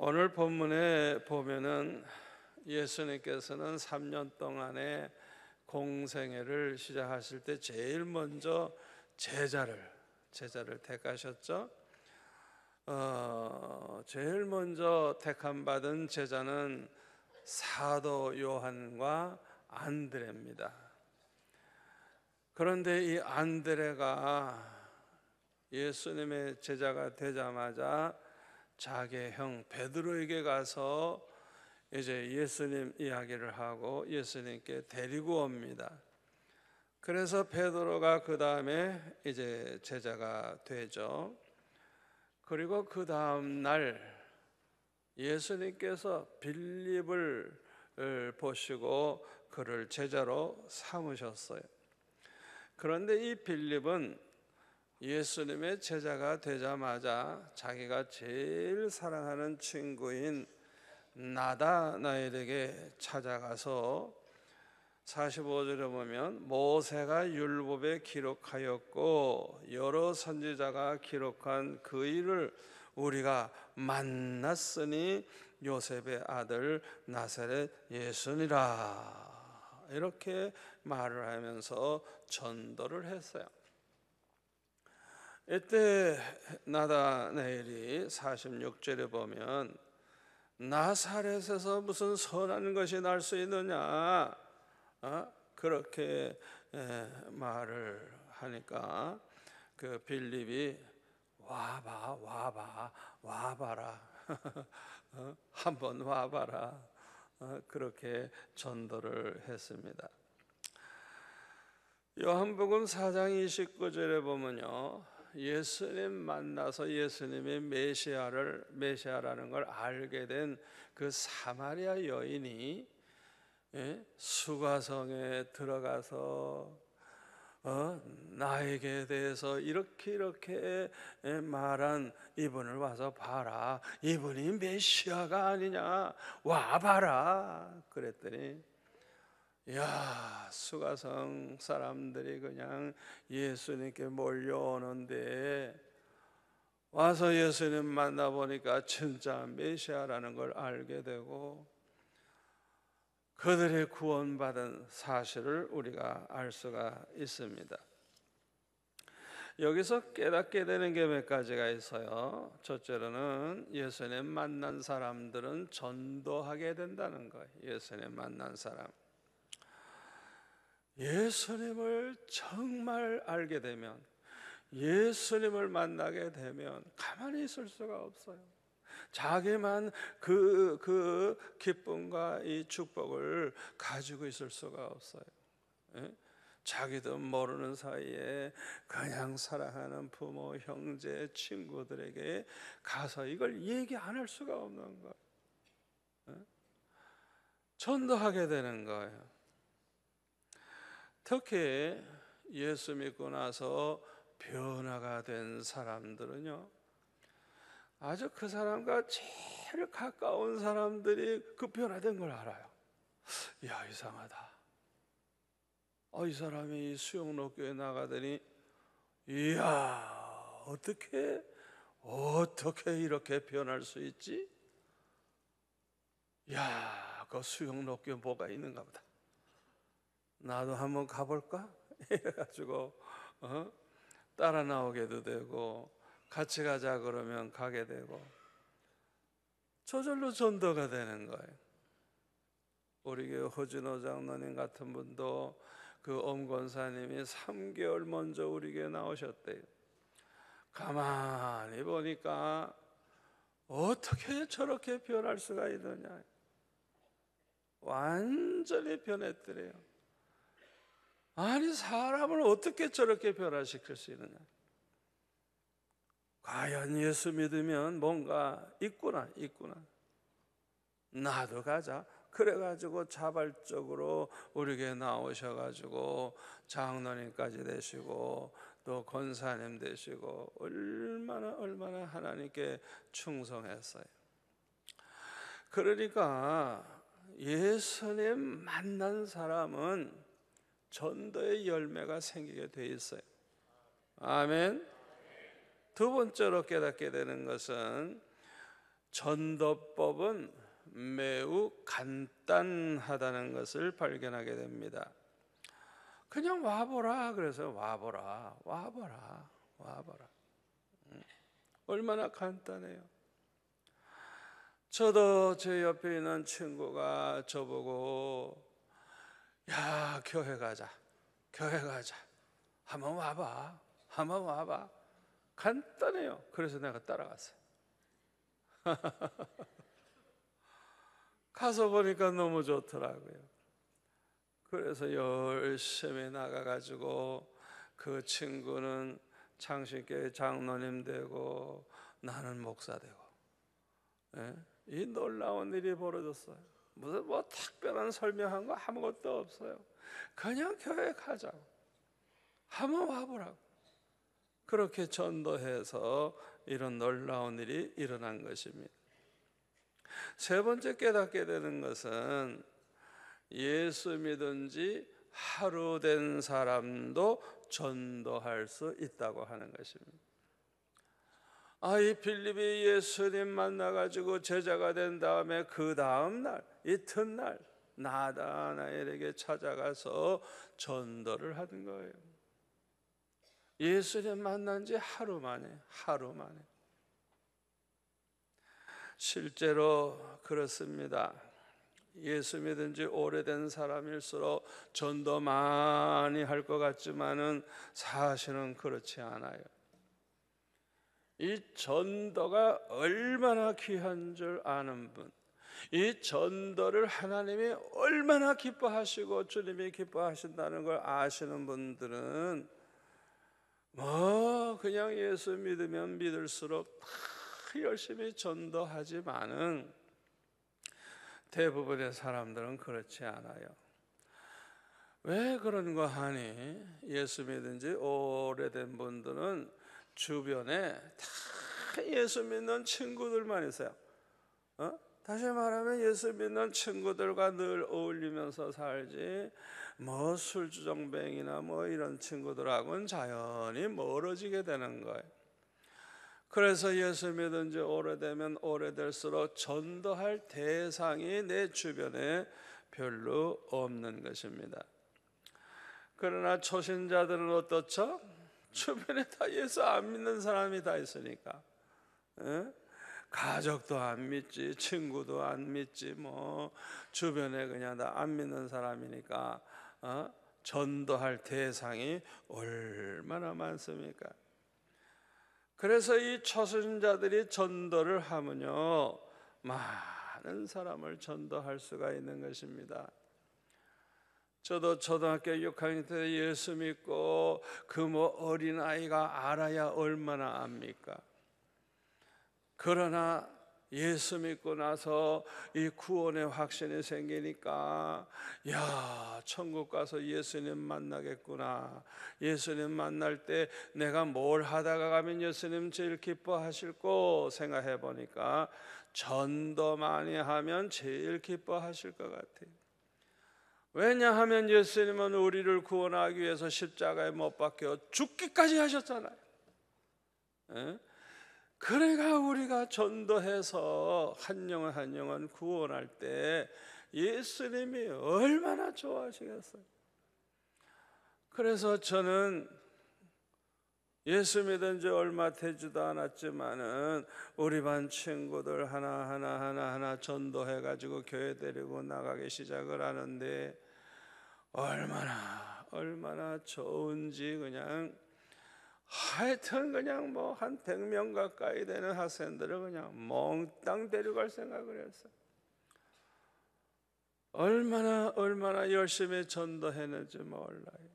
오늘 본문에 보면은 예수님께서는 3년 동안의 공생애를 시작하실 때 제일 먼저 제자를 택하셨죠. 제일 먼저 택함 받은 제자는 사도 요한과 안드레입니다. 그런데 이 안드레가 예수님의 제자가 되자마자 자기의 형 베드로에게 가서 이제 예수님 이야기를 하고 예수님께 데리고 옵니다. 그래서 베드로가 그 다음에 이제 제자가 되죠. 그리고 그 다음 날 예수님께서 빌립을 보시고 그를 제자로 삼으셨어요. 그런데 이 빌립은 예수님의 제자가 되자마자 자기가 제일 사랑하는 친구인 나다나엘에게 찾아가서 45절에 보면 모세가 율법에 기록하였고 여러 선지자가 기록한 그 일을 우리가 만났으니 요셉의 아들 나사렛 예수니라, 이렇게 말을 하면서 전도를 했어요. 이때 나다나엘이 46절에 보면 나사렛에서 무슨 선한 것이 날 수 있느냐, 그렇게 말을 하니까 그 빌립이 와봐라 한번 와봐라, 그렇게 전도를 했습니다. 요한복음 4장 29절에 보면요, 예수님 만나서 예수님의 메시아라는 걸 알게 된 그 사마리아 여인이 수가성에 들어가서 나에게 대해서 이렇게 말한 이분을 와서 봐라, 이분이 메시아가 아니냐, 와봐라 그랬더니 수가성 사람들이 그냥 예수님께 몰려오는데 와서 예수님 만나보니까 진짜 메시아라는 걸 알게 되고 그들의 구원받은 사실을 우리가 알 수가 있습니다. 여기서 깨닫게 되는 게 몇 가지가 있어요. 첫째로는 예수님 만난 사람들은 전도하게 된다는 거예요. 예수님 만난 사람, 예수님을 정말 알게 되면, 예수님을 만나게 되면 가만히 있을 수가 없어요. 자기만 그 기쁨과 이 축복을 가지고 있을 수가 없어요. 자기도 모르는 사이에 그냥 사랑하는 부모, 형제, 친구들에게 가서 이걸 얘기 안 할 수가 없는 거예요. 전도하게 되는 거예요. 특히 예수 믿고 나서 변화가 된 사람들은요, 아주 그 사람과 제일 가까운 사람들이 그 변화된 걸 알아요. 이상하다. 이 사람이 수영록교에 나가더니 어떻게 이렇게 변할 수 있지? 그 수영록교에 뭐가 있는가 보다. 나도 한번 가볼까? 해가지고 따라 나오게도 되고 같이 가자 그러면 가게 되고 저절로 전도가 되는 거예요. 우리 교회 허진호 장로님 같은 분도 그 엄권사님이 3개월 먼저 우리 교회 나오셨대요. 가만히 보니까 어떻게 저렇게 변할 수가 있느냐, 완전히 변했더래요. 아니, 사람을 어떻게 저렇게 변화시킬 수 있느냐. 과연 예수 믿으면 뭔가 있구나. 나도 가자. 그래가지고 자발적으로 우리 교회 나오셔가지고 장로님까지 되시고 또 권사님 되시고 얼마나 하나님께 충성했어요. 그러니까 예수님 만난 사람은 전도의 열매가 생기게 돼 있어요. 아멘. 두 번째로 깨닫게 되는 것은 전도법은 매우 간단하다는 것을 발견하게 됩니다. 그냥 와보라 그래서 와보라. 얼마나 간단해요. 저도 제 옆에 있는 친구가 저보고 야 교회 가자 한번 와봐 간단해요. 그래서 내가 따라갔어요. 가서 보니까 너무 좋더라고요. 그래서 열심히 나가가지고 그 친구는 창신교회 장로님 되고 나는 목사 되고, 예? 이 놀라운 일이 벌어졌어요. 무슨 뭐 특별한 설명한 거 아무것도 없어요. 그냥 교회 가자고, 한번 와보라고. 그렇게 전도해서 이런 놀라운 일이 일어난 것입니다. 세 번째 깨닫게 되는 것은 예수 믿은 지 하루 된 사람도 전도할 수 있다고 하는 것입니다. 이 빌립이 예수님 만나가지고 제자가 된 다음에 그 다음 날 이튿날 나다나엘에게 찾아가서 전도를 하는 거예요. 예수님 만난 지 하루 만에. 실제로 그렇습니다. 예수 믿은 지 오래된 사람일수록 전도 많이 할 것 같지만은 사실은 그렇지 않아요. 이 전도가 얼마나 귀한 줄 아는 분, 이 전도를 하나님이 얼마나 기뻐하시고 주님이 기뻐하신다는 걸 아시는 분들은 그냥 예수 믿으면 믿을수록 다 열심히 전도하지만은 대부분의 사람들은 그렇지 않아요. 왜 그런 거 하니? 예수 믿은 지 오래된 분들은 주변에 다 예수 믿는 친구들만 있어요. 다시 말하면 예수 믿는 친구들과 늘 어울리면서 살지, 뭐 술주정뱅이나 뭐 이런 친구들하고는 자연히 멀어지게 되는 거예요. 그래서 예수 믿은 지 오래되면 오래될수록 전도할 대상이 내 주변에 별로 없는 것입니다. 그러나 초신자들은 어떻죠? 주변에 다 예수 안 믿는 사람이 다 있으니까, 가족도 안 믿지, 친구도 안 믿지, 뭐 주변에 그냥 다 안 믿는 사람이니까 전도할 대상이 얼마나 많습니까? 그래서 이 초신자들이 전도를 하면요, 많은 사람을 전도할 수가 있는 것입니다. 저도 초등학교 6학년 때 예수 믿고 그 뭐 어린아이가 알아야 얼마나 압니까? 그러나 예수 믿고 나서 이 구원의 확신이 생기니까, 야, 천국 가서 예수님 만나겠구나. 예수님 만날 때 내가 뭘 하다가 가면 예수님 제일 기뻐하실까 생각해 보니까 전도 많이 하면 제일 기뻐하실 것 같아요. 왜냐하면 예수님은 우리를 구원하기 위해서 십자가에 못 박혀 죽기까지 하셨잖아요. 그러니까 우리가 전도해서 한 영혼 한 영혼 구원할 때 예수님이 얼마나 좋아하시겠어요. 그래서 저는 예수 믿은 지 얼마 되지도 않았지만은 우리 반 친구들 하나 전도해가지고 교회 데리고 나가기 시작을 하는데 얼마나 좋은지, 그냥 하여튼 그냥 뭐 한 100명 가까이 되는 학생들을 그냥 몽땅 데려갈 생각을 했어요. 얼마나 열심히 전도했는지 몰라요.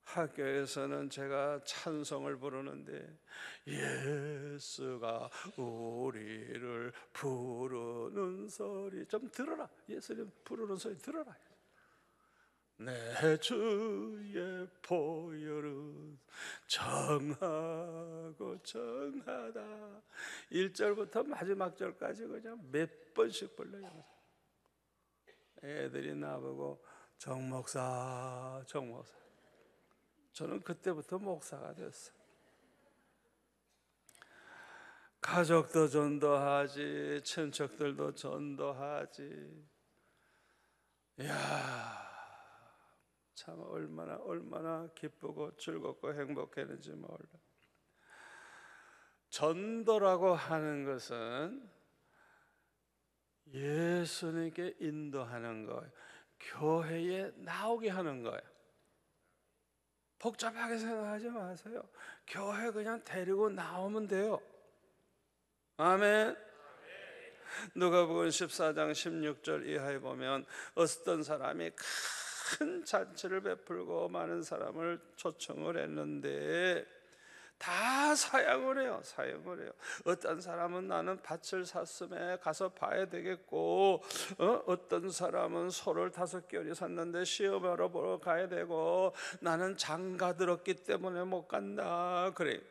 학교에서는 제가 찬송을 부르는데, 예수가 우리를 부르는 소리 좀 들어라. 예수님 부르는 소리 들어라. 내 주의 보혈은 정하고 정하다. 1절부터 마지막 절까지 그냥 몇 번씩 불러요. 애들이 나보고 정목사. 저는 그때부터 목사가 됐어요. 가족도 전도하지, 친척들도 전도하지. 이야, 참 얼마나 기쁘고 즐겁고 행복했는지 몰라. 전도라고 하는 것은 예수님께 인도하는 거예요. 교회에 나오게 하는 거예요. 복잡하게 생각하지 마세요. 교회 그냥 데리고 나오면 돼요. 아멘. 누가복음 14장 16절 이하에 보면 어떤 사람이 큰 잔치를 베풀고 많은 사람을 초청을 했는데 다 사양을 해요. 어떤 사람은 나는 밭을 샀음에 가서 봐야 되겠고, 어떤 사람은 소를 5켤이 샀는데 시험하러 보러 가야 되고, 나는 장가 들었기 때문에 못 간다. 그래.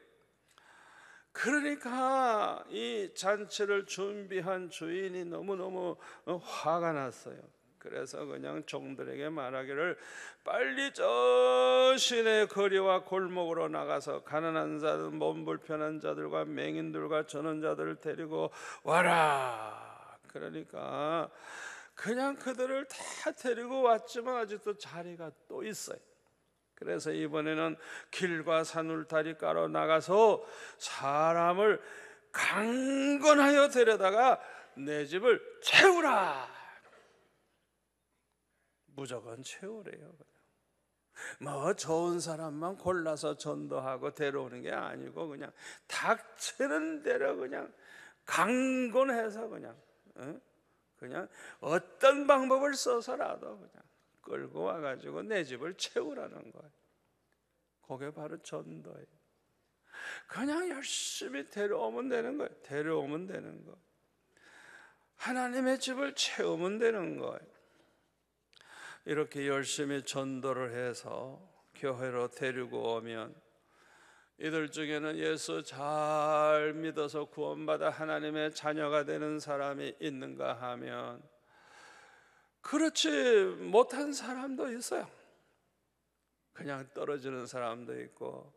그러니까 이 잔치를 준비한 주인이 너무너무 화가 났어요. 그래서 그냥 종들에게 말하기를 빨리 저 시내 거리와 골목으로 나가서 가난한 자들, 몸 불편한 자들과 맹인들과 전원자들을 데리고 와라. 그러니까 그냥 그들을 다 데리고 왔지만 아직도 자리가 또 있어요. 그래서 이번에는 길과 산울타리 깔아 나가서 사람을 강건하여 데려다가 내 집을 채우라. 무조건 채우래요. 뭐 좋은 사람만 골라서 전도하고 데려오는 게 아니고 그냥 닥치는 대로 그냥 강건해서 그냥 어떤 방법을 써서라도 그냥 끌고 와가지고 내 집을 채우라는 거예요. 그게 바로 전도예요. 그냥 열심히 데려오면 되는 거예요. 데려오면 되는 거예요. 하나님의 집을 채우면 되는 거예요. 이렇게 열심히 전도를 해서 교회로 데리고 오면 이들 중에는 예수 잘 믿어서 구원받아 하나님의 자녀가 되는 사람이 있는가 하면 그렇지 못한 사람도 있어요. 그냥 떨어지는 사람도 있고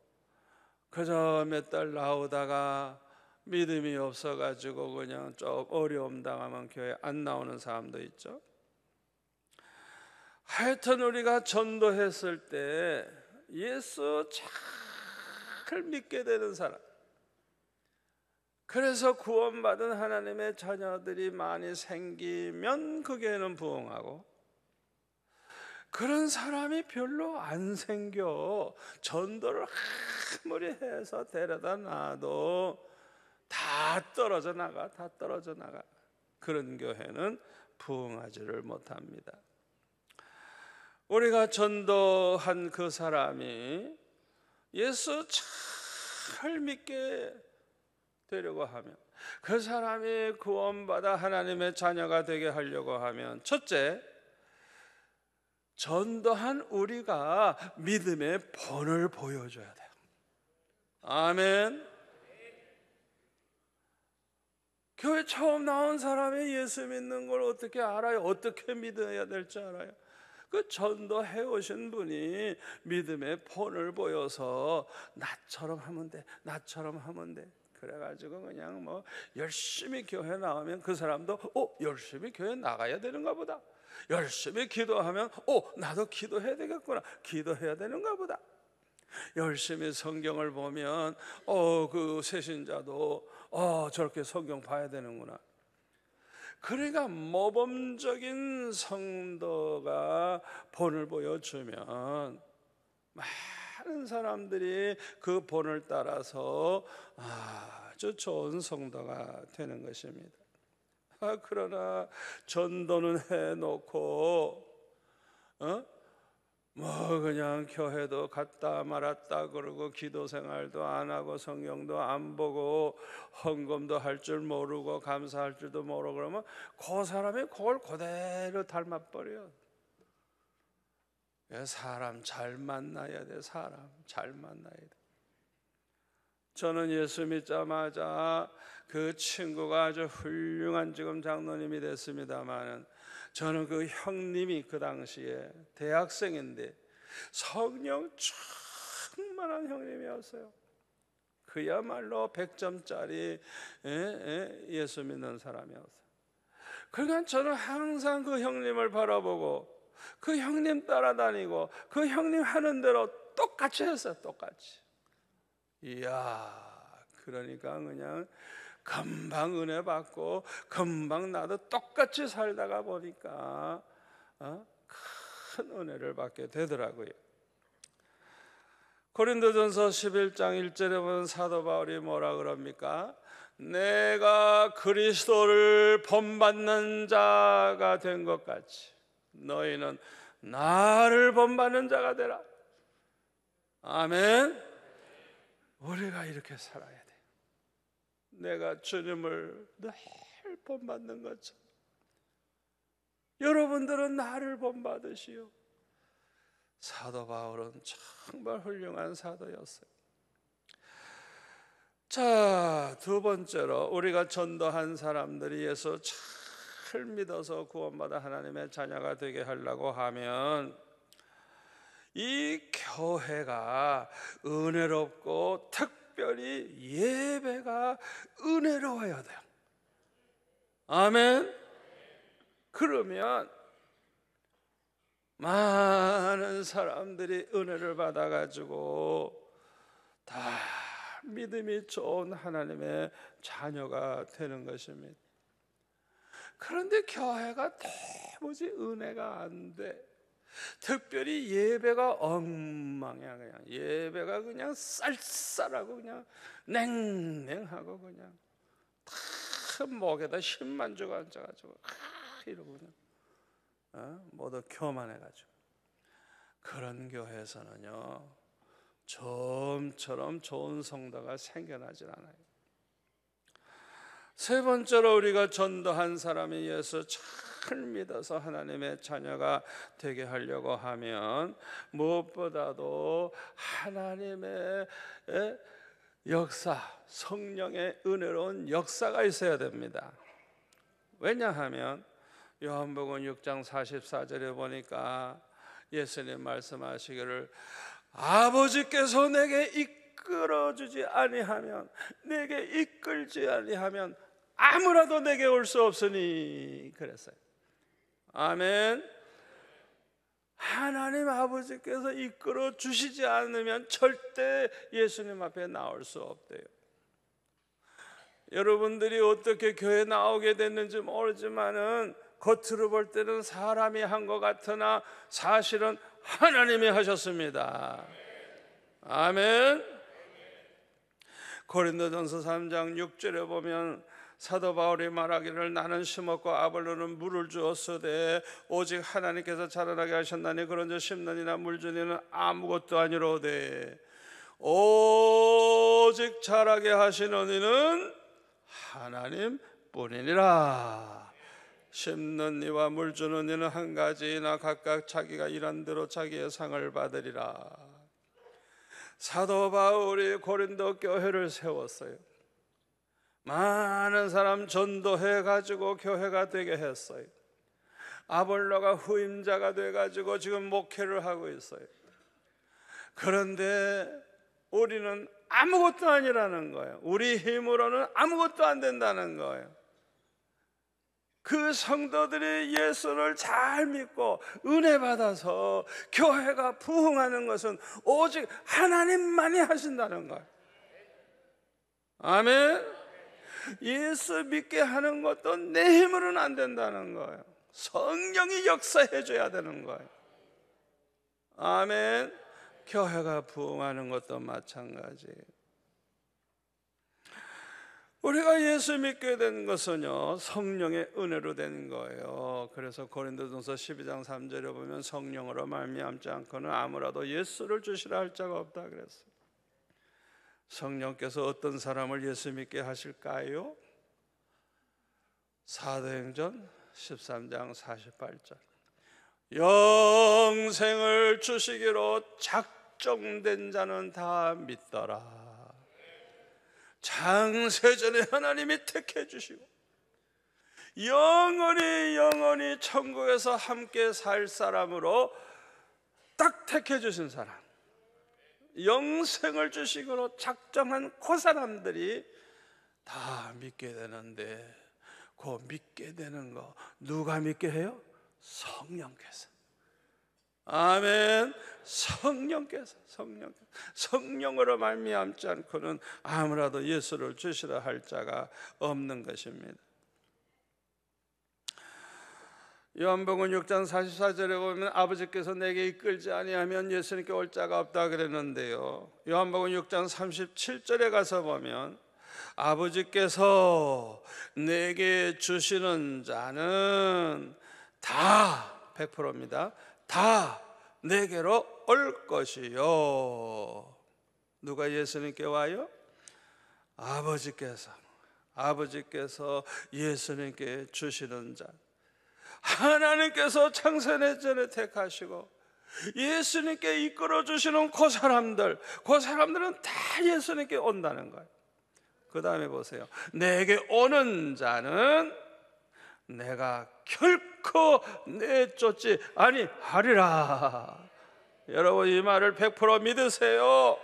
그저 몇 달 나오다가 믿음이 없어가지고 그냥 좀 어려움 당하면 교회 안 나오는 사람도 있죠. 하여튼 우리가 전도했을 때 예수 잘 믿게 되는 사람, 그래서 구원받은 하나님의 자녀들이 많이 생기면 그 교회는 부흥하고, 그런 사람이 별로 안 생겨 전도를 아무리 해서 데려다 놔도 다 떨어져 나가. 그런 교회는 부흥하지를 못합니다. 우리가 전도한 그 사람이 예수 잘 믿게 되려고 하면, 그 사람이 구원받아 하나님의 자녀가 되게 하려고 하면, 첫째, 전도한 우리가 믿음의 본을 보여줘야 돼요. 아멘. 교회 처음 나온 사람이 예수 믿는 걸 어떻게 알아요? 어떻게 믿어야 될지 알아요? 그 전도해 오신 분이 믿음의 본을 보여서 나처럼 하면 돼. 그래가지고 그냥 뭐 열심히 교회 나오면 그 사람도 열심히 교회 나가야 되는가 보다. 열심히 기도하면 나도 기도해야 되겠구나. 기도해야 되는가 보다. 열심히 성경을 보면 그 새신자도 저렇게 성경 봐야 되는구나. 그러니까 모범적인 성도가 본을 보여주면 많은 사람들이 그 본을 따라서 아주 좋은 성도가 되는 것입니다. 그러나 전도는 해놓고 그냥 교회도 갔다 말았다 그러고 기도 생활도 안 하고 성경도 안 보고 헌금도 할 줄 모르고 감사할 줄도 모르고 그러면 그 사람이 그걸 그대로 닮아버려요. 사람 잘 만나야 돼. 사람 잘 만나야 돼. 저는 예수 믿자마자 그 친구가 아주 훌륭한 지금 장로님이 됐습니다마는, 저는 그 형님이 그 당시에 대학생인데 성령 충만한 형님이었어요. 그야말로 100점짜리 예수 믿는 사람이었어요. 그러니까 저는 항상 그 형님을 바라보고 그 형님 따라다니고 그 형님 하는 대로 똑같이 했어요. 똑같이. 이야, 그러니까 그냥 금방 은혜 받고 금방 나도 똑같이 살다가 보니까 큰 은혜를 받게 되더라고요. 고린도전서 11장 1절에 보면 사도 바울이 뭐라 그럽니까? 내가 그리스도를 본받는 자가 된 것 같이 너희는 나를 본받는 자가 되라. 아멘. 우리가 이렇게 살아야 돼. 내가 주님을 늘 본받는 것처럼 여러분들은 나를 본받으시오. 사도 바울은 정말 훌륭한 사도였어요. 자, 두 번째로 우리가 전도한 사람들이 예수 잘 믿어서 구원받아 하나님의 자녀가 되게 하려고 하면 이 교회가 은혜롭고 특별히 예배가 은혜로워야 돼요. 아멘. 그러면 많은 사람들이 은혜를 받아가지고 다 믿음이 좋은 하나님의 자녀가 되는 것입니다. 그런데 교회가 도무지 은혜가 안 돼. 특별히 예배가 엉망이야. 그냥 예배가 그냥 쌀쌀하고 그냥 냉랭하고 그냥 다 목에다 힘만 주고 앉아가지고 이러고 그냥 모두 교만해가지고 그런 교회에서는요 좀처럼 좋은 성도가 생겨나질 않아요. 세 번째로 우리가 전도한 사람이 예수 잘 믿어서 하나님의 자녀가 되게 하려고 하면 무엇보다도 하나님의 역사, 성령의 은혜로운 역사가 있어야 됩니다. 왜냐하면 요한복음 6장 44절에 보니까 예수님 말씀하시기를 아버지께서 내게 이끌어주지 아니하면, 내게 이끌지 아니하면 아무라도 내게 올 수 없으니 그랬어요. 아멘. 하나님 아버지께서 이끌어 주시지 않으면 절대 예수님 앞에 나올 수 없대요. 여러분들이 어떻게 교회 나오게 됐는지 모르지만은 겉으로 볼 때는 사람이 한 것 같으나 사실은 하나님이 하셨습니다. 아멘. 고린도전서 3장 6절에 보면 사도 바울이 말하기를 나는 심었고 아볼로는 물을 주었으되 오직 하나님께서 자라나게 하셨나니 그런즉 심는이나 물주니는 아무것도 아니로되 오직 자라게 하시는 이는 하나님뿐이니라. 심는 이와 물 주는 이는 한 가지나 각각 자기가 일한 대로 자기의 상을 받으리라. 사도 바울이 고린도 교회를 세웠어요. 많은 사람 전도해 가지고 교회가 되게 했어요. 아볼로가 후임자가 돼 가지고 지금 목회를 하고 있어요. 그런데 우리는 아무것도 아니라는 거예요. 우리 힘으로는 아무것도 안 된다는 거예요. 그 성도들이 예수를 잘 믿고 은혜 받아서 교회가 부흥하는 것은 오직 하나님만이 하신다는 거예요. 아멘. 예수 믿게 하는 것도 내 힘으로는 안 된다는 거예요. 성령이 역사해 줘야 되는 거예요. 아멘. 교회가 부흥하는 것도 마찬가지예요. 우리가 예수 믿게 된 것은요 성령의 은혜로 된 거예요. 그래서 고린도전서 12장 3절에 보면 성령으로 말미암지 않고는 아무라도 예수를 주시라 할 자가 없다 그랬어요. 성령께서 어떤 사람을 예수 믿게 하실까요? 사도행전 13장 48절 영생을 주시기로 작정된 자는 다 믿더라. 창세전에 하나님이 택해 주시고 영원히 천국에서 함께 살 사람으로 딱 택해 주신 사람. 영생을 주시기로 작정한 그 사람들이 다 믿게 되는데, 그 믿게 되는 거 누가 믿게 해요? 성령께서. 아멘. 성령으로 말미암지 않고는 아무라도 예수를 주시라 할 자가 없는 것입니다. 요한복음 6장 44절에 보면 아버지께서 내게 이끌지 아니하면 예수님께 올 자가 없다 그랬는데요, 요한복음 6장 37절에 가서 보면 아버지께서 내게 주시는 자는 다 100%입니다. 다 내게로 올 것이요. 누가 예수님께 와요? 아버지께서 예수님께 주시는 자, 하나님께서 창세의 전에 택하시고 예수님께 이끌어 주시는 그 사람들은 다 예수님께 온다는 거예요. 그 다음에 보세요. 내게 오는 자는 내가 결코 내쫓지 아니하리라. 여러분, 이 말을 100% 믿으세요.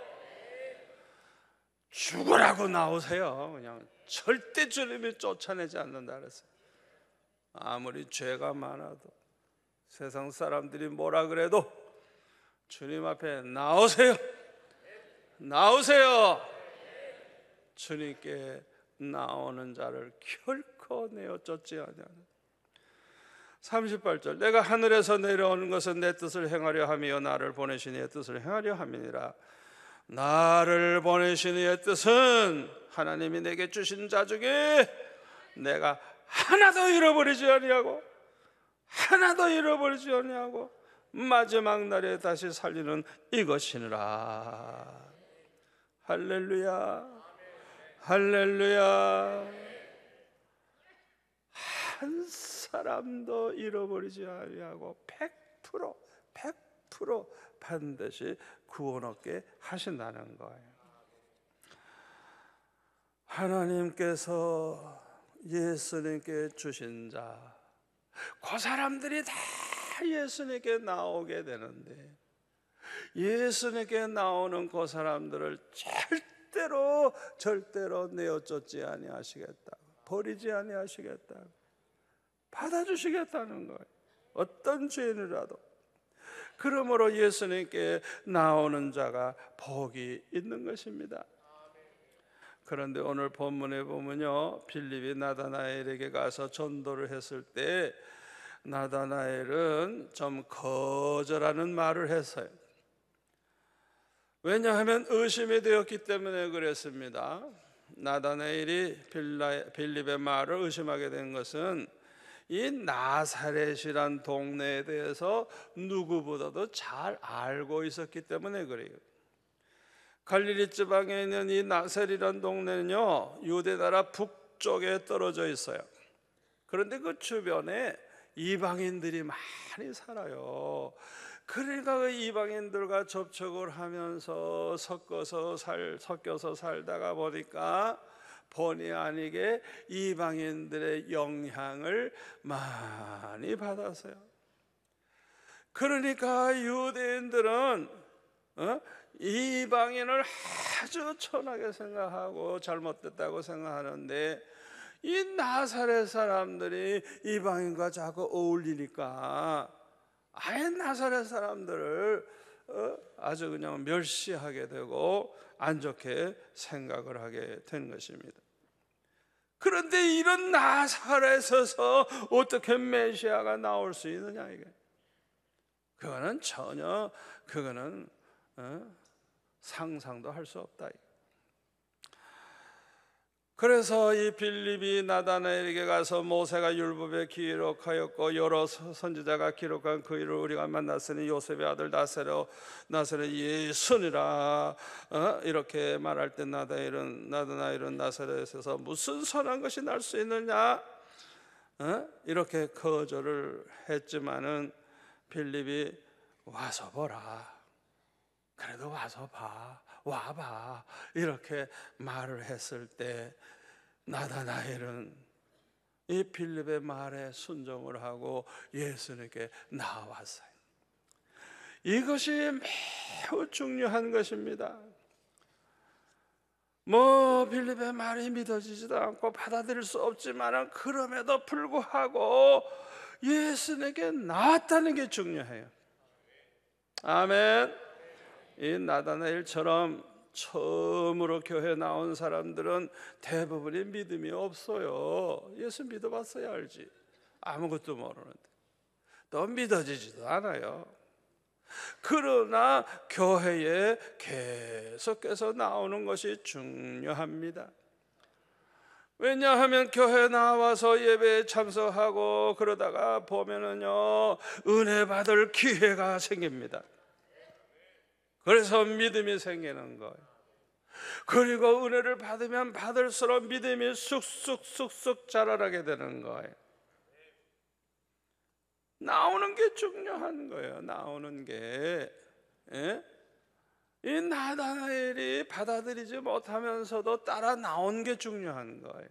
죽으라고 나오세요. 그냥 절대 주님이 쫓아내지 않는다 그랬어요. 아무리 죄가 많아도, 세상 사람들이 뭐라 그래도 주님 앞에 나오세요. 주님께 나오는 자를 결코 내어 쫓지 아니하는. 38절, 내가 하늘에서 내려오는 것은 내 뜻을 행하려 함이요 나를 보내신 이의 뜻을 행하려 함이니라. 나를 보내신 이의 뜻은 하나님이 내게 주신 자 중에 내가 하나도 잃어버리지 아니하고 마지막 날에 다시 살리는 이것이니라. 할렐루야. 한 사람도 잃어버리지 아니하고 100% 반드시 구원 얻게 하신다는 거예요. 하나님께서 예수님께 주신 자, 그 사람들이 다 예수님께 나오게 되는데, 예수님께 나오는 그 사람들을 절대로 내어쫓지 아니하시겠다, 버리지 아니하시겠다, 받아주시겠다는 거예요. 어떤 죄인이라도. 그러므로 예수님께 나오는 자가 복이 있는 것입니다. 그런데 오늘 본문에 보면요, 빌립이 나다나엘에게 가서 전도를 했을 때 나다나엘은 좀 거절하는 말을 했어요. 왜냐하면 의심이 되었기 때문에 그랬습니다. 나다나엘이 빌립의 말을 의심하게 된 것은 이 나사렛이란 동네에 대해서 누구보다도 잘 알고 있었기 때문에 그래요. 갈릴리 지방에 있는 이 나사렛이란 동네는요, 유대나라 북쪽에 떨어져 있어요. 그런데 그 주변에 이방인들이 많이 살아요. 그러니까 그 이방인들과 접촉을 하면서 섞여서 살다가 보니까 본의 아니게 이방인들의 영향을 많이 받았어요. 그러니까 유대인들은 이방인을 아주 천하게 생각하고 잘못됐다고 생각하는데, 이 나사렛 사람들이 이방인과 자꾸 어울리니까 아예 나사렛 사람들을 아주 그냥 멸시하게 되고 안 좋게 생각을 하게 된 것입니다. 그런데 이런 나사렛에서 어떻게 메시아가 나올 수 있느냐, 이게. 그거는 전혀 상상도 할 수 없다. 그래서 이 빌립이 나다나엘에게 가서 모세가 율법에 기록하였고 여러 선지자가 기록한 그 일을 우리가 만났으니 요셉의 아들 나사렛 예수니라, 이렇게 말할 때 나다나엘은 나사렛에서 무슨 선한 것이 날 수 있느냐, 이렇게 거절을 했지만은 빌립이 와서 보라, 그래도 와서 와봐, 이렇게 말을 했을 때 나다나엘은 이 빌립의 말에 순종을 하고 예수님께 나왔어요. 이것이 매우 중요한 것입니다. 뭐 빌립의 말이 믿어지지도 않고 받아들일 수 없지만 그럼에도 불구하고 예수님에게 나왔다는 게 중요해요. 아멘. 이 나다나엘처럼 처음으로 교회 나온 사람들은 대부분이 믿음이 없어요. 예수 믿어봤어야 알지. 아무것도 모르는데 또 믿어지지도 않아요. 그러나 교회에 계속해서 나오는 것이 중요합니다. 왜냐하면 교회 나와서 예배에 참석하고 그러다가 보면은요, 은혜 받을 기회가 생깁니다. 그래서 믿음이 생기는 거예요. 그리고 은혜를 받으면 받을수록 믿음이 쑥쑥 자라나게 되는 거예요. 나오는 게 중요한 거예요. 나오는 게. 예? 이 나다나엘이 받아들이지 못하면서도 따라 나온 게 중요한 거예요.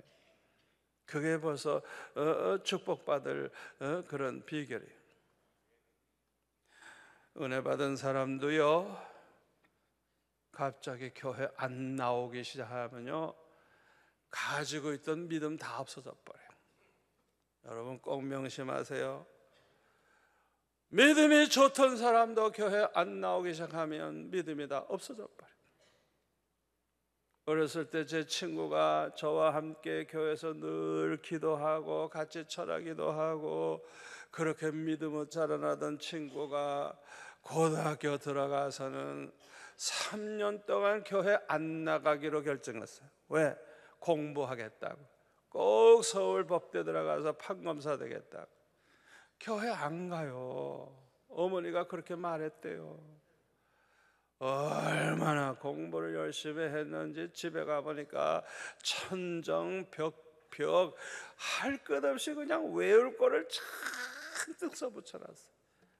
그게 벌써 축복받을 그런 비결이에요. 은혜 받은 사람도요, 갑자기 교회 안 나오기 시작하면요, 가지고 있던 믿음 다 없어져 버려요. 여러분 꼭 명심하세요. 믿음이 좋던 사람도 교회 안 나오기 시작하면 믿음이 다 없어져 버려요. 어렸을 때 제 친구가 저와 함께 교회에서 늘 기도하고 같이 철학기도 하고 그렇게 믿음으로 자라나던 친구가 고등학교 들어가서는 3년 동안 교회 안 나가기로 결정했어요. 왜? 공부하겠다고. 꼭 서울법대 들어가서 판검사 되겠다고. 교회 안 가요. 어머니가 그렇게 말했대요. 얼마나 공부를 열심히 했는지 집에 가보니까 천정벽 할 것 없이 그냥 외울 거를 잔뜩 써붙여놨어.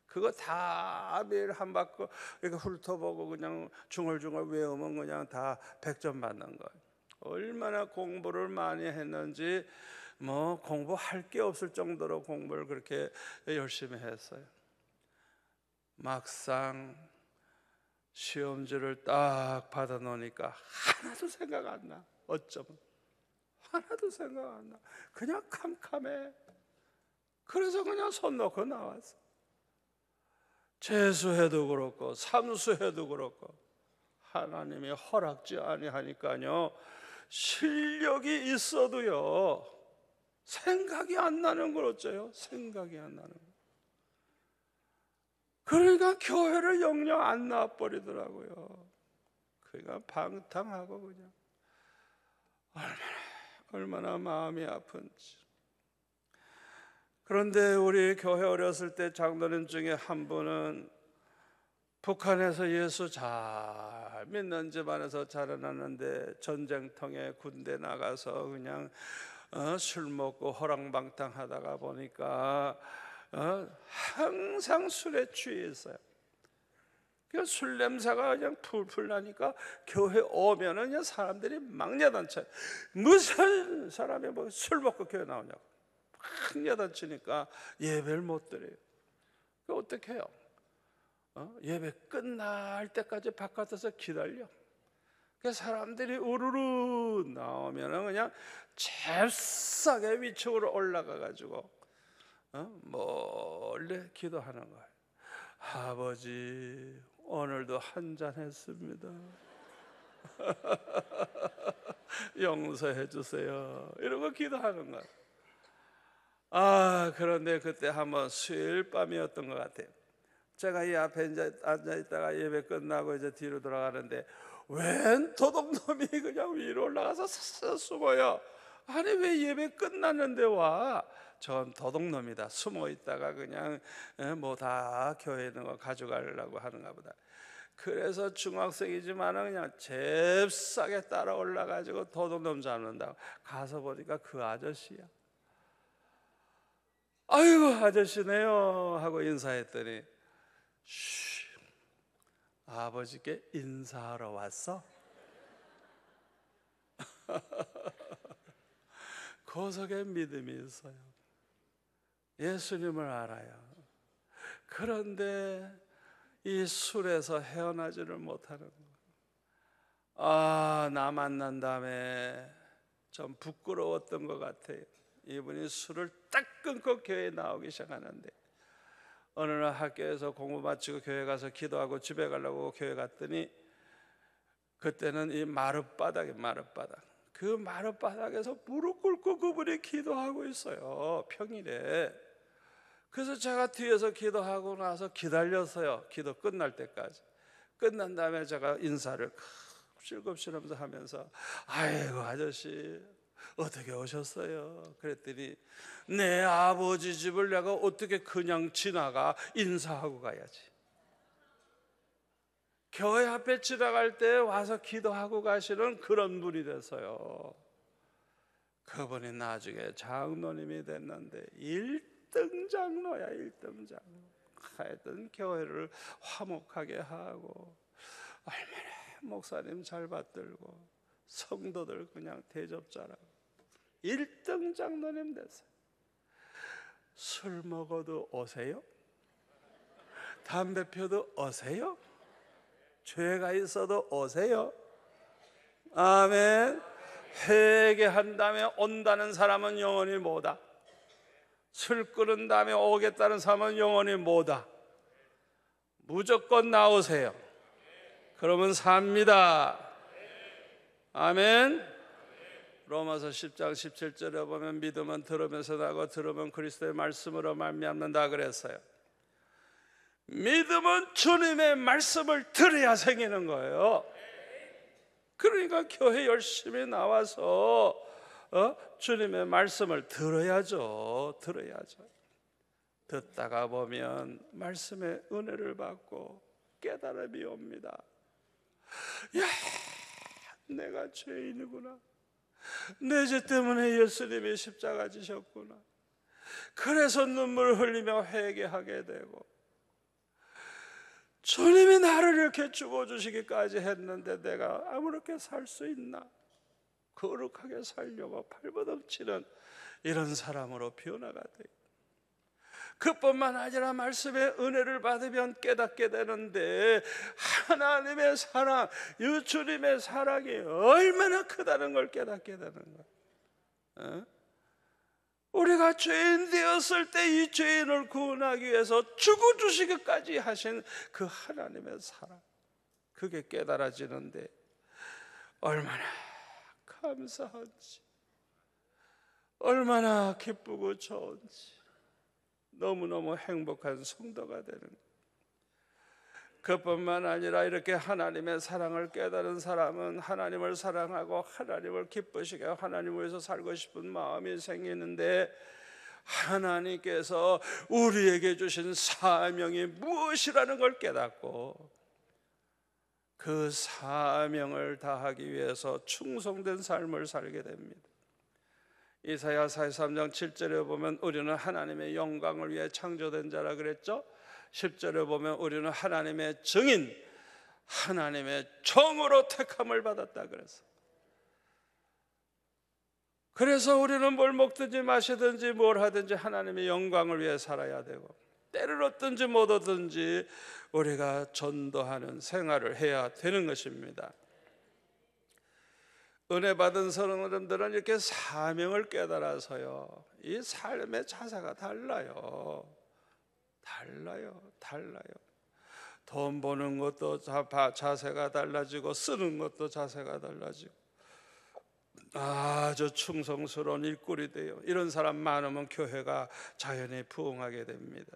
그거 다 매일 한 바퀴 이렇게 훑어보고 그냥 중얼중얼 외우면 그냥 다 100점 받는 거예요. 얼마나 공부를 많이 했는지 뭐 공부할 게 없을 정도로 공부를 그렇게 열심히 했어요. 막상 시험지를 딱 받아 놓으니까 하나도 생각 안 나. 어쩌면 하나도 생각 안 나. 그냥 캄캄해. 그래서 그냥 손 놓고 나왔어. 재수해도 그렇고 삼수해도 그렇고 하나님이 허락지 아니하니까요, 실력이 있어도요 생각이 안 나는 걸 어째요? 생각이 안 나는 거. 그러니까 교회를 영영 안 나와버리더라고요. 그러니까 방탕하고 그냥 얼마나 마음이 아픈지. 그런데 우리 교회 어렸을 때 장로님 중에 한 분은 북한에서 예수 잘 믿는 집안에서 자라났는데 전쟁통에 군대 나가서 그냥 술 먹고 호랑방탕하다가 보니까 항상 술에 취해 있어요. 술 냄새가 그냥 풀풀 나니까 교회 오면은 그냥 사람들이 막 야단쳐요. 무슨 사람이 뭐 술 먹고 교회 나오냐고 막 야단치니까 예배를 못 드려요. 어떻게 해요? 예배 끝날 때까지 바깥에서 기다려. 그 사람들이 우르르 나오면은 그냥 잽싸게 위층으로 올라가 가지고 몰래 기도하는 거예요. 아버지, 오늘도 한잔 했습니다. 용서해 주세요. 이러고 기도하는 거예요. 그런데 그때 한번 수요일 밤이었던 것 같아요. 제가 이 앞에 앉아있다가 예배 끝나고 이제 뒤로 돌아가는데 웬 도둑놈이 그냥 위로 올라가서 숨어요. 아니 왜 예배 끝났는데 와? 전 도둑놈이다. 숨어 있다가 그냥 뭐 다 교회에 있는 거 가져가려고 하는가 보다. 그래서 중학생이지만 그냥 잽싸게 따라 올라가지고 도둑놈 잡는다고 가서 보니까 그 아저씨야. 아이고 아저씨네요 하고 인사했더니 아버지께 인사하러 왔어? 그 속에 믿음이 있어요. 예수님을 알아요. 그런데 이 술에서 헤어나지를 못하는 거예요. 나 만난 다음에 좀 부끄러웠던 것 같아요. 이분이 술을 딱 끊고 교회에 나오기 시작하는데, 어느 날 학교에서 공부 마치고 교회 가서 기도하고 집에 가려고 교회 갔더니, 그때는 이 마룻바닥에 그 마룻바닥에서 무릎 꿇고 그분이 기도하고 있어요, 평일에. 그래서 제가 뒤에서 기도하고 나서 기다렸어요, 기도 끝날 때까지. 끝난 다음에 제가 인사를 굽실굽실하면서 하면서, 아이고 아저씨 어떻게 오셨어요? 그랬더니, 내 아버지 집을 내가 어떻게 그냥 지나가, 인사하고 가야지. 교회 앞에 지나갈 때 와서 기도하고 가시는 그런 분이 됐어요. 그분이 나중에 장로님이 됐는데 1등 장로야, 1등 장로. 하여튼 교회를 화목하게 하고, 얼마나 목사님 잘 받들고, 성도들 그냥 대접 잘하고 1등 장로님 됐어요. 술 먹어도 오세요? 담배 펴도 오세요? 죄가 있어도 오세요? 아멘. 회개한 다음에 온다는 사람은 영원히 못와. 술 끊은 다음에 오겠다는 사람은 영원히 못와. 무조건 나오세요. 그러면 삽니다. 아멘. 로마서 10장 17절에 보면, 믿음은 들으면서 나고 들으면 그리스도의 말씀으로 말미암는다 그랬어요. 믿음은 주님의 말씀을 들어야 생기는 거예요. 그러니까 교회 열심히 나와서 주님의 말씀을 들어야죠. 듣다가 보면 말씀의 은혜를 받고 깨달음이 옵니다. 야, 내가 죄인이구나. 내 죄 때문에 예수님이 십자가 지셨구나. 그래서 눈물을 흘리며 회개하게 되고, 주님이 나를 이렇게 죽어주시기까지 했는데 내가 아무렇게 살 수 있나? 거룩하게 살려고 발버둥치는 이런 사람으로 변화가 돼요. 그뿐만 아니라 말씀의 은혜를 받으면 깨닫게 되는데, 하나님의 사랑, 이 주님의 사랑이 얼마나 크다는 걸 깨닫게 되는 거예요. 우리가 죄인 되었을 때 이 죄인을 구원하기 위해서 죽어주시기까지 하신 그 하나님의 사랑, 그게 깨달아지는데 얼마나 감사한지, 얼마나 기쁘고 좋은지, 너무너무 행복한 성도가 되는 거예요. 그뿐만 아니라 이렇게 하나님의 사랑을 깨달은 사람은 하나님을 사랑하고 하나님을 기쁘시게 하고 하나님을 위해서 살고 싶은 마음이 생기는데, 하나님께서 우리에게 주신 사명이 무엇이라는 걸 깨닫고 그 사명을 다하기 위해서 충성된 삶을 살게 됩니다. 이사야 43장 7절에 보면 우리는 하나님의 영광을 위해 창조된 자라 그랬죠. 10절에 보면 우리는 하나님의 증인, 하나님의 종으로 택함을 받았다 그랬어요. 그래서 우리는 뭘 먹든지 마시든지 뭘 하든지 하나님의 영광을 위해 살아야 되고, 때를 얻든지 못 얻든지 우리가 전도하는 생활을 해야 되는 것입니다. 은혜 받은 사람들은 이렇게 사명을 깨달아서요, 이 삶의 자세가 달라요. 돈 버는 것도 자세가 달라지고, 쓰는 것도 자세가 달라지고, 아주 충성스러운 일꾼이 돼요. 이런 사람 많으면 교회가 자연히 부흥하게 됩니다.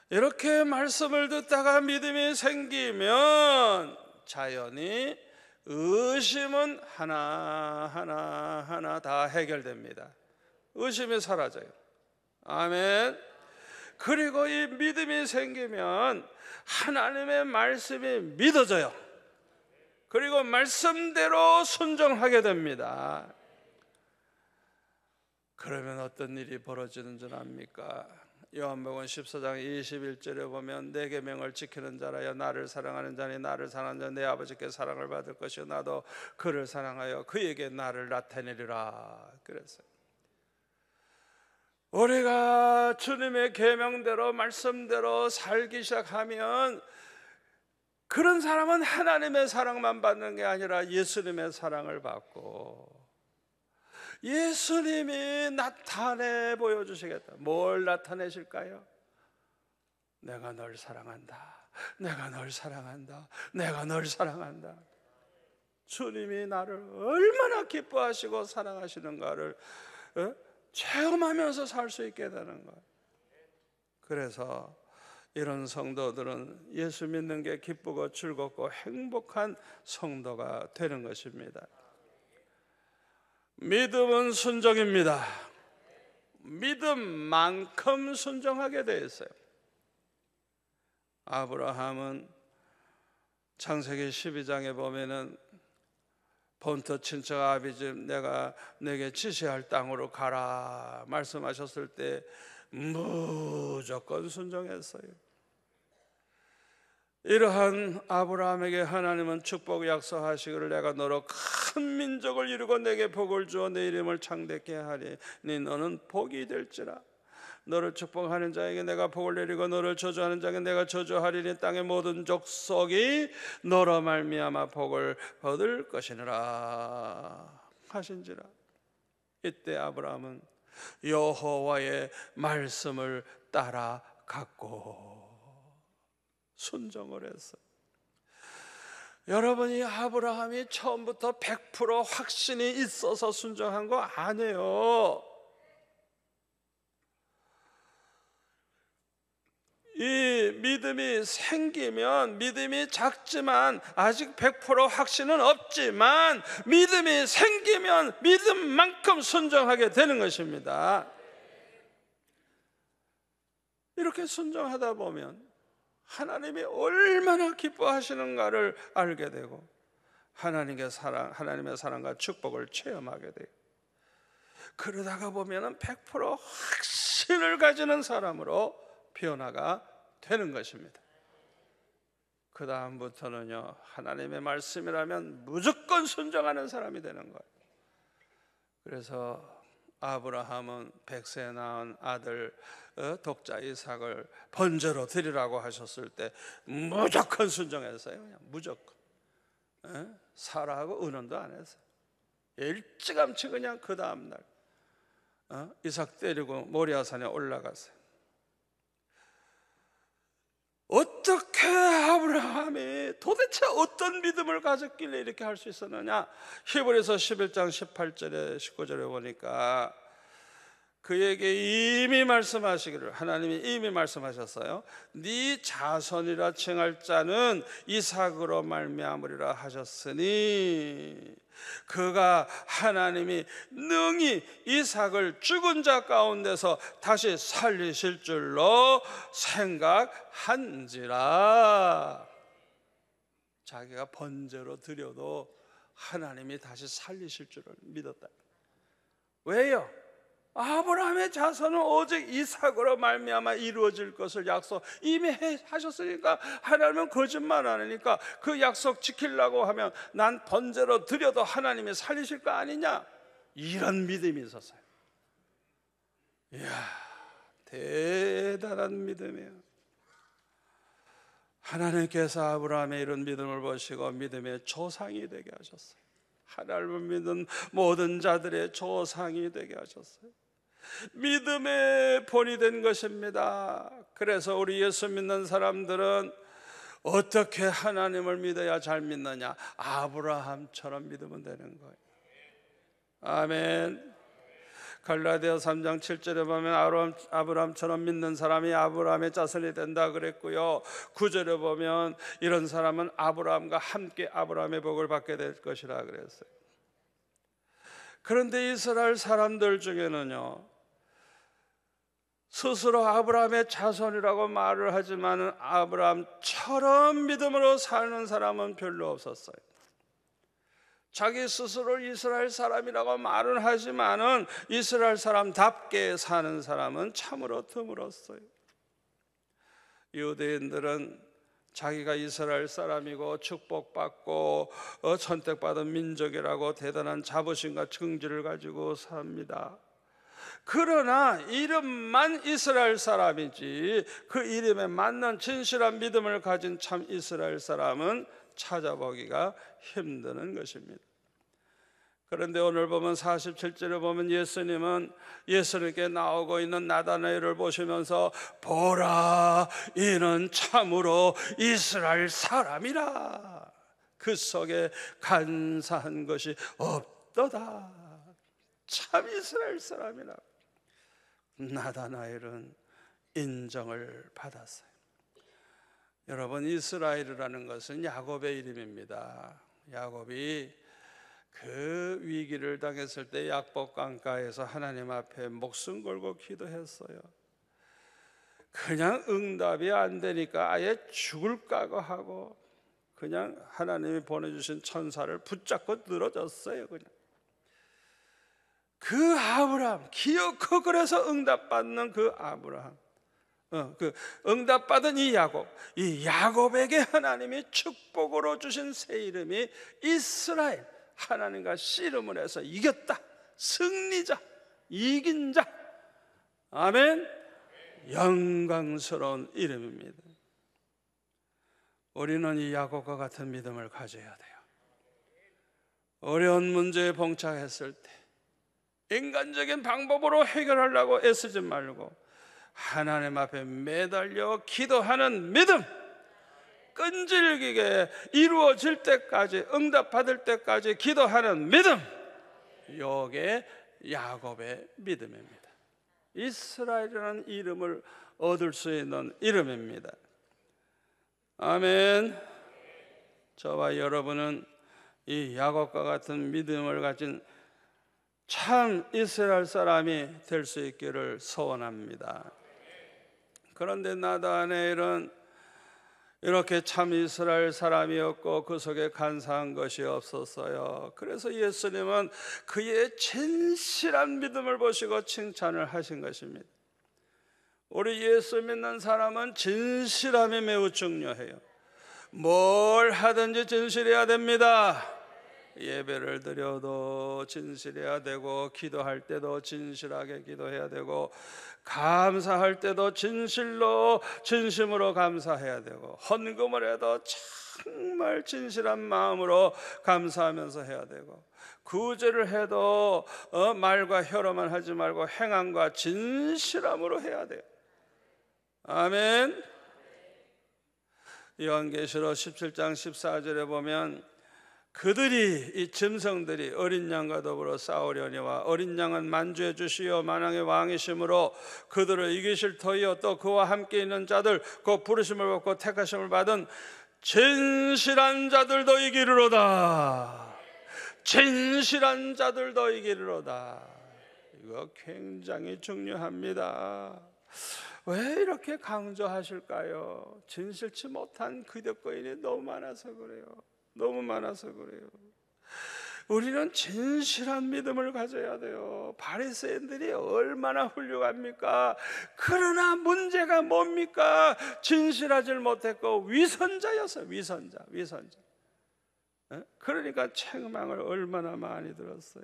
이렇게 말씀을 듣다가 믿음이 생기면 자연히 의심은 하나하나 다 해결됩니다. 의심이 사라져요. 아멘. 그리고 이 믿음이 생기면 하나님의 말씀이 믿어져요. 그리고 말씀대로 순종하게 됩니다. 그러면 어떤 일이 벌어지는 줄 압니까? 요한복음 14장 21절에 보면, 내 계명을 지키는 자라여 나를 사랑하는 자니 나를 사랑하는 자 내 아버지께 사랑을 받을 것이요 나도 그를 사랑하여 그에게 나를 나타내리라 그랬어요. 우리가 주님의 계명대로 말씀대로 살기 시작하면 그런 사람은 하나님의 사랑만 받는 게 아니라 예수님의 사랑을 받고 예수님이 나타내 보여주시겠다. 뭘 나타내실까요? 내가 널 사랑한다. 내가 널 사랑한다. 내가 널 사랑한다. 주님이 나를 얼마나 기뻐하시고 사랑하시는가를 체험하면서 살 수 있게 되는 거예요. 그래서 이런 성도들은 예수 믿는 게 기쁘고 즐겁고 행복한 성도가 되는 것입니다. 믿음은 순종입니다. 믿음만큼 순종하게 되어 있어요. 아브라함은 창세기 12장에 보면은 본토 친척 아비집 내가 내게 지시할 땅으로 가라 말씀하셨을 때 무조건 순종했어요. 이러한 아브라함에게 하나님은 축복 약속하시기를 내가 너로 큰 민족을 이루고 내게 복을 주어 내 이름을 창대케 하리니 너는 복이 될지라. 너를 축복하는 자에게 내가 복을 내리고 너를 저주하는 자에게 내가 저주하리니 땅의 모든 족속이 너로 말미암아 복을 얻을 것이니라 하신지라. 이때 아브라함은 여호와의 말씀을 따라갔고 순종을 했어요. 여러분이 아브라함이 처음부터 100% 확신이 있어서 순종한 거 아니에요. 이 믿음이 생기면 믿음이 작지만 아직 100% 확신은 없지만 믿음이 생기면 믿음만큼 순종하게 되는 것입니다. 이렇게 순종하다 보면 하나님이 얼마나 기뻐하시는가를 알게 되고 하나님의 사랑과 축복을 체험하게 돼요. 그러다가 보면 100% 확신을 가지는 사람으로 변화가 되는 것입니다. 그 다음부터는요 하나님의 말씀이라면 무조건 순종하는 사람이 되는 거예요. 그래서 아브라함은 100세 낳은 아들 독자 이삭을 번제로 드리라고 하셨을 때 무조건 순종했어요. 그냥 무조건. 사라하고 의논도 안 했어요. 일찌감치 그냥 그 다음날 이삭 데리고 모리아산에 올라갔어요. 어떻게 아브라함이 도대체 어떤 믿음을 가졌길래 이렇게 할 수 있었느냐? 히브리서 11장 18절에 19절에 보니까 그에게 이미 말씀하시기를 하나님이 이미 말씀하셨어요. 네 자손이라 칭할 자는 이삭으로 말미암으리라 하셨으니 그가 하나님이 능히 이삭을 죽은 자 가운데서 다시 살리실 줄로 생각한지라. 자기가 번제로 드려도 하나님이 다시 살리실 줄을 믿었다. 왜요? 아브라함의 자손은 오직 이삭으로 말미암아 이루어질 것을 약속 이미 하셨으니까 하나님은 거짓말 안 하니까 그 약속 지키려고 하면 난 번제로 드려도 하나님이 살리실 거 아니냐, 이런 믿음이 있었어요. 이야, 대단한 믿음이에요. 하나님께서 아브라함의 이런 믿음을 보시고 믿음의 조상이 되게 하셨어요. 하나님을 믿는 모든 자들의 조상이 되게 하셨어요. 믿음의 본이 된 것입니다. 그래서 우리 예수 믿는 사람들은 어떻게 하나님을 믿어야 잘 믿느냐? 아브라함처럼 믿으면 되는 거예요. 아멘. 갈라디아 3장 7절에 보면 아브라함처럼 믿는 사람이 아브라함의 자손이 된다 그랬고요. 9절에 보면 이런 사람은 아브라함과 함께 아브라함의 복을 받게 될 것이라 그랬어요. 그런데 이스라엘 사람들 중에는요, 스스로 아브라함의 자손이라고 말을 하지만 아브라함처럼 믿음으로 사는 사람은 별로 없었어요. 자기 스스로를 이스라엘 사람이라고 말은 하지만은 이스라엘 사람답게 사는 사람은 참으로 드물었어요. 유대인들은 자기가 이스라엘 사람이고 축복받고 선택받은 민족이라고 대단한 자부심과 긍지를 가지고 삽니다. 그러나 이름만 이스라엘 사람이지 그 이름에 맞는 진실한 믿음을 가진 참 이스라엘 사람은 찾아보기가 힘드는 것입니다. 그런데 오늘 보면 47절에 보면 예수님께 나오고 있는 나다나엘을 보시면서 보라, 이는 참으로 이스라엘 사람이라, 그 속에 간사한 것이 없도다. 참 이스라엘 사람이라. 나다나엘은 인정을 받았어요. 여러분, 이스라엘이라는 것은 야곱의 이름입니다. 야곱이 그 위기를 당했을 때 약복 강가에서 하나님 앞에 목숨 걸고 기도했어요. 그냥 응답이 안 되니까 아예 죽을 각오하고 그냥 하나님이 보내주신 천사를 붙잡고 늘어졌어요. 그냥 그 아브라함, 기어코 그래서 응답받는 그 아브라함, 그 응답받은 이 야곱에게 하나님이 축복으로 주신 새 이름이 이스라엘, 하나님과 씨름을 해서 이겼다, 승리자, 이긴 자. 아멘. 영광스러운 이름입니다. 우리는 이 야곱과 같은 믿음을 가져야 돼요. 어려운 문제에 봉착했을 때 인간적인 방법으로 해결하려고 애쓰지 말고 하나님 앞에 매달려 기도하는 믿음, 끈질기게 이루어질 때까지, 응답받을 때까지 기도하는 믿음, 이게 야곱의 믿음입니다. 이스라엘이라는 이름을 얻을 수 있는 이름입니다. 아멘. 저와 여러분은 이 야곱과 같은 믿음을 가진 참 이스라엘 사람이 될 수 있기를 소원합니다. 그런데 나다나엘은 이렇게 참 이스라엘 사람이었고 그 속에 간사한 것이 없었어요. 그래서 예수님은 그의 진실한 믿음을 보시고 칭찬을 하신 것입니다. 우리 예수 믿는 사람은 진실함이 매우 중요해요. 뭘 하든지 진실해야 됩니다. 예배를 드려도 진실해야 되고, 기도할 때도 진실하게 기도해야 되고, 감사할 때도 진심으로 감사해야 되고, 헌금을 해도 정말 진실한 마음으로 감사하면서 해야 되고, 구제를 해도 말과 혀로만 하지 말고 행함과 진실함으로 해야 돼요. 아멘. 요한계시록 17장 14절에 보면 이 짐승들이 어린 양과 더불어 싸우려니와 어린 양은 만주의 주시요 만왕의 왕이심으로 그들을 이기실 터이요 또 그와 함께 있는 자들 곧 부르심을 받고 택하심을 받은 진실한 자들도 이기리로다. 진실한 자들도 이기리로다. 이거 굉장히 중요합니다. 왜 이렇게 강조하실까요? 진실치 못한 기득권이 너무 많아서 그래요. 너무 많아서 그래요. 우리는 진실한 믿음을 가져야 돼요. 바리새인들이 얼마나 훌륭합니까? 그러나 문제가 뭡니까? 진실하지 못했고 위선자였어요. 위선자. 그러니까 책망을 얼마나 많이 들었어요.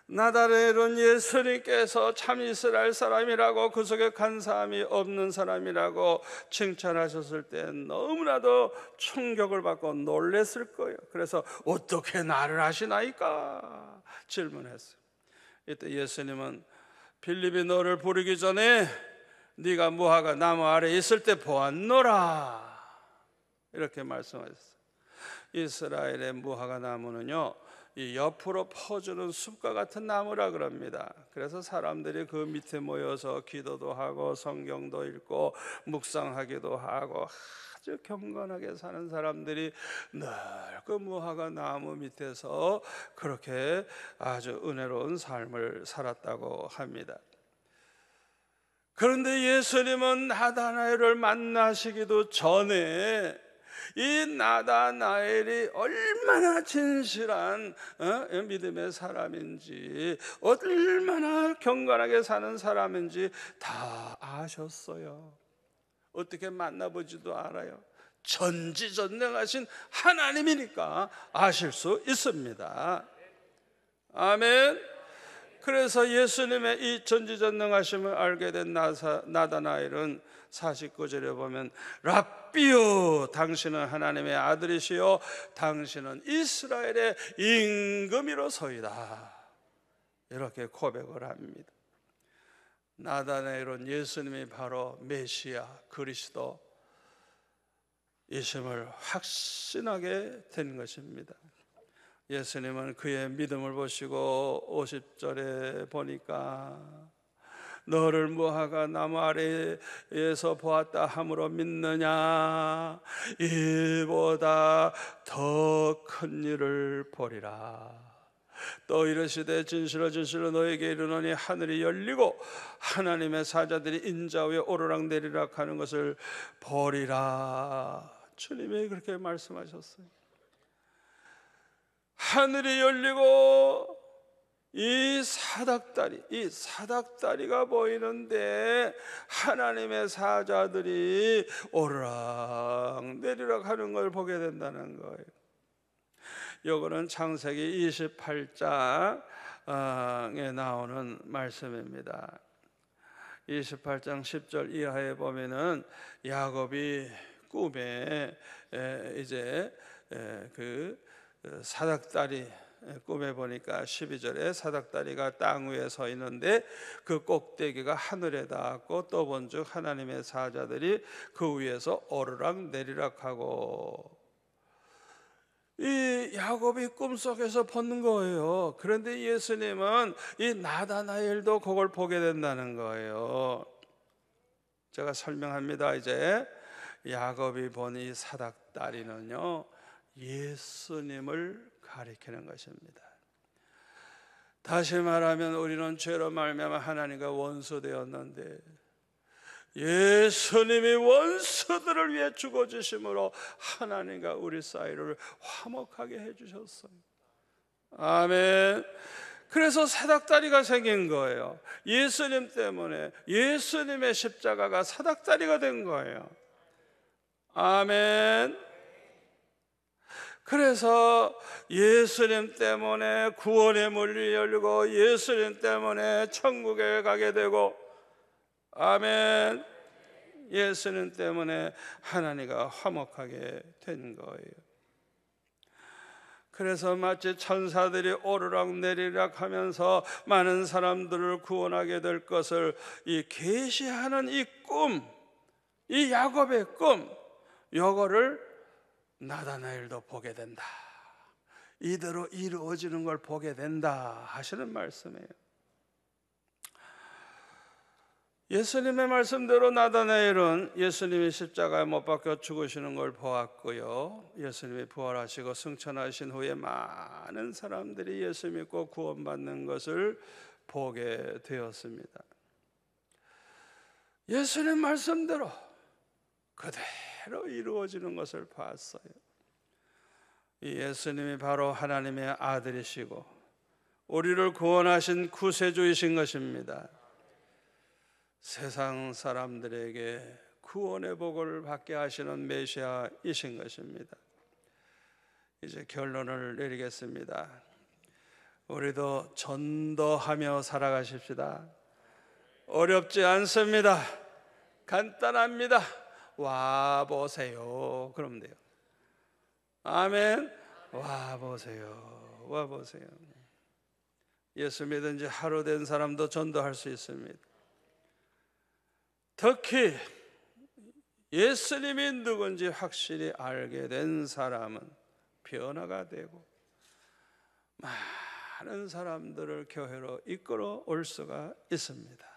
나다나엘은 예수님께서 참 이스라엘 사람이라고, 그 속에 간사함이 없는 사람이라고 칭찬하셨을 때 너무나도 충격을 받고 놀랐을 거예요. 그래서 어떻게 나를 아시나이까 질문했어요. 이때 예수님은 빌립이 너를 부르기 전에 네가 무화과 나무 아래 있을 때 보았노라, 이렇게 말씀하셨어요. 이스라엘의 무화과 나무는요, 이 옆으로 퍼주는 숲과 같은 나무라 그럽니다. 그래서 사람들이 그 밑에 모여서 기도도 하고 성경도 읽고 묵상하기도 하고 아주 경건하게 사는 사람들이 늘 그 무화과 나무 밑에서 그렇게 아주 은혜로운 삶을 살았다고 합니다. 그런데 예수님은 나다나엘을 만나시기도 전에 이 나다나엘이 얼마나 진실한 믿음의 사람인지, 얼마나 경건하게 사는 사람인지 다 아셨어요. 어떻게 만나보지도 알아요. 전지전능하신 하나님이니까 아실 수 있습니다. 아멘. 그래서 예수님의 이 전지전능하심을 알게 된 나다나엘은 49절에 보면 랍비요, 당신은 하나님의 아들이시요 당신은 이스라엘의 임금이로소이다, 이렇게 고백을 합니다. 나다나엘은 예수님이 바로 메시아 그리스도 이심을 확신하게 된 것입니다. 예수님은 그의 믿음을 보시고 50절에 보니까 너를 무화과 나무 아래에서 보았다 함으로 믿느냐, 이보다 더 큰 일을 보리라. 또 이르시되 진실로 진실로 너에게 이르노니 하늘이 열리고 하나님의 사자들이 인자 위에 오르락내리락 하는 것을 보리라. 주님이 그렇게 말씀하셨어요. 하늘이 열리고 이 사닥다리가 보이는데 하나님의 사자들이 오르락내리락 하는 걸 보게 된다는 거예요. 요거는 창세기 28장에 나오는 말씀입니다. 28장 10절 이하에 보면은 야곱이 꿈에 이제 그 사닥다리, 꿈에 보니까 12절에 사닥다리가 땅 위에 서 있는데 그 꼭대기가 하늘에 닿았고 또 본즉 하나님의 사자들이 그 위에서 오르락내리락하고, 이 야곱이 꿈속에서 보는 거예요. 그런데 예수님은 이 나다나엘도 그걸 보게 된다는 거예요. 제가 설명합니다. 이제 야곱이 본 이 사닥다리는요, 예수님을 가리키는 것입니다. 다시 말하면 우리는 죄로 말미암아 하나님과 원수되었는데 예수님이 원수들을 위해 죽어주심으로 하나님과 우리 사이를 화목하게 해주셨어요. 아멘. 그래서 사닥다리가 생긴 거예요. 예수님 때문에 예수님의 십자가가 사닥다리가 된 거예요. 아멘. 그래서 예수님 때문에 구원의 문이 열리고 예수님 때문에 천국에 가게 되고, 아멘, 예수님 때문에 하나님과 화목하게 된 거예요. 그래서 마치 천사들이 오르락내리락 하면서 많은 사람들을 구원하게 될 것을 이 계시하는 이 꿈, 이 야곱의 꿈, 요거를 나다나엘도 보게 된다, 이대로 이루어지는 걸 보게 된다 하시는 말씀이에요. 예수님의 말씀대로 나다나엘은 예수님이 십자가에 못 박혀 죽으시는 걸 보았고요, 예수님이 부활하시고 승천하신 후에 많은 사람들이 예수 믿고 구원받는 것을 보게 되었습니다. 예수님 말씀대로 그대로 이루어지는 것을 봤어요. 이 예수님이 바로 하나님의 아들이시고 우리를 구원하신 구세주이신 것입니다. 세상 사람들에게 구원의 복을 받게 하시는 메시아이신 것입니다. 이제 결론을 내리겠습니다. 우리도 전도하며 살아가십시다. 어렵지 않습니다. 간단합니다. 와보세요. 그러면 돼요. 아멘. 와보세요. 와보세요. 예수 믿은 지 하루 된 사람도 전도할 수 있습니다. 특히 예수님이 누군지 확실히 알게 된 사람은 변화가 되고 많은 사람들을 교회로 이끌어 올 수가 있습니다.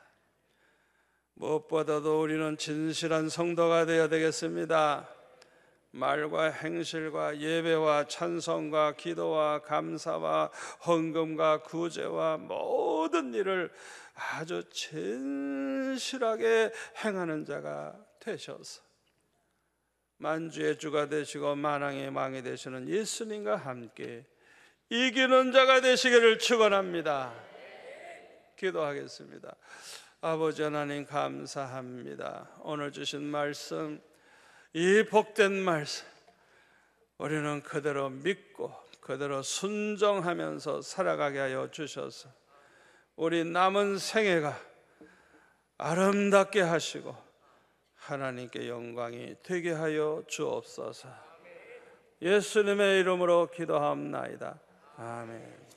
무엇보다도 우리는 진실한 성도가 되어야 되겠습니다. 말과 행실과 예배와 찬송과 기도와 감사와 헌금과 구제와 모든 일을 아주 진실하게 행하는 자가 되셔서 만주의 주가 되시고 만왕의 왕이 되시는 예수님과 함께 이기는 자가 되시기를 축원합니다. 기도하겠습니다. 아버지 하나님 감사합니다. 오늘 주신 말씀, 이 복된 말씀 우리는 그대로 믿고 그대로 순종하면서 살아가게 하여 주셔서 우리 남은 생애가 아름답게 하시고 하나님께 영광이 되게 하여 주옵소서. 예수님의 이름으로 기도합나이다. 아멘.